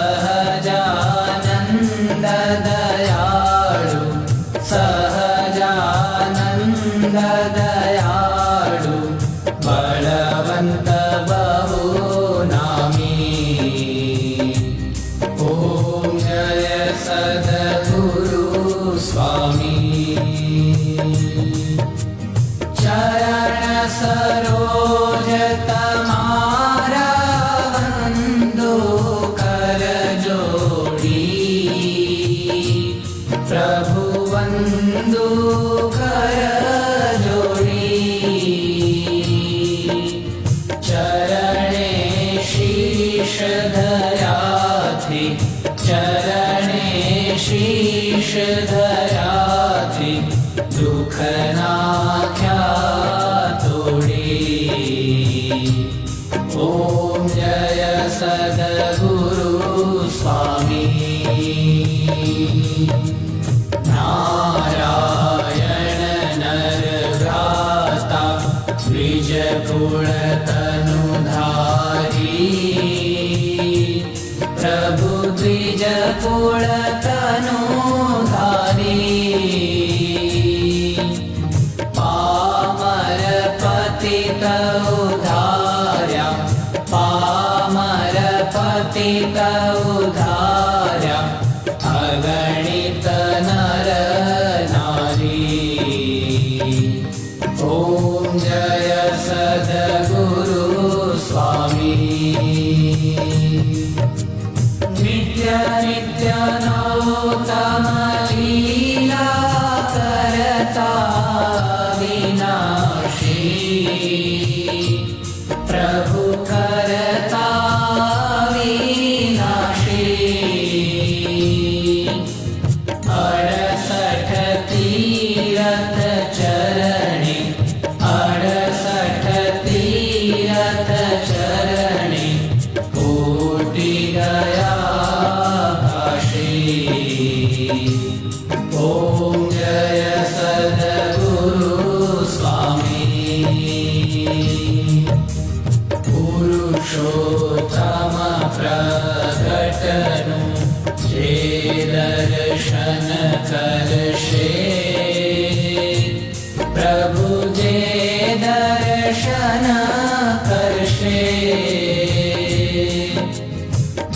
सहजानन्द दयाळु सहजानन्द दयाळु बलवन्त बहुनामी। ॐ जय सद्गुरु स्वामी। चरण सरोज तमारा वंदो कर जोड़ी। प्रभु वंदो कर जोड़ी। चरणे शीश धरा थी चरणे शीश धरा थी दुख नाख्या तोड़ी। ओम जय सद्गुरु स्वामी। नारायण नर भ्राता द्विज कुल तनुधारी। प्रभु द्विज कुल तनुधारी। पामर पतित उधार्या पामर पतित उधार्या अगणित नर नारी। ओम जय सद्गुरु स्वामी। नित्य नित्य नौतम लीला करता विनाशी। प्रभु करता विनाशी। 68 तीरथ चरणे 68 तीरथ चरणे कोटि गया काशी। ओम जय सद्गुरु स्वामी। पुरुषोत्तम प्रगटनु जे दर्शन करशे। प्रभु जे दर्शन करशे।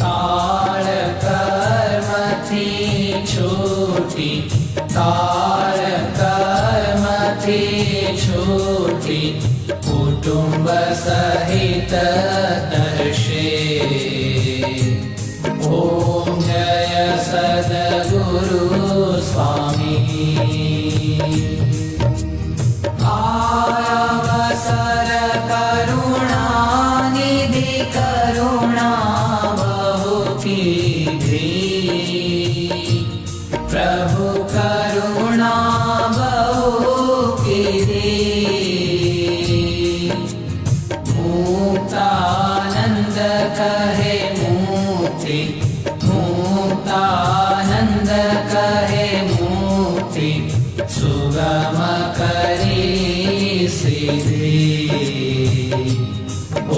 काल कर्म थी छूटी काल कर्म थी छूटी कुटुंब सहित दर्शे। ओम जय सद्गुरु स्वामी। आयावसर करुणा निधि करुणा बहु कीधी। प्रभु करुणा बहु कीधी। मुक्तानंद कहे मुक्ति मुक्तानंद कहे मुक्ति सुगम करी सिद्धि।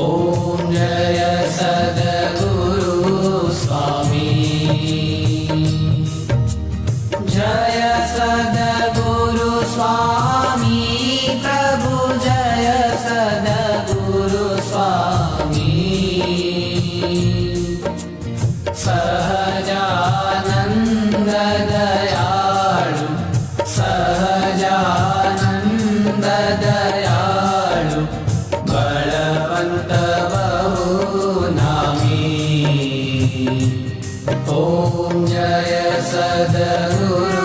ओम जय सद्गुरु स्वामी। जय सद्गुरु स्वामी। प्रभु जय सद्गुरु स्वामी। सहजानंद दयाळु सहजानंद दयाळु बलवन्त बहुनामी। ओम जय सद्गुरु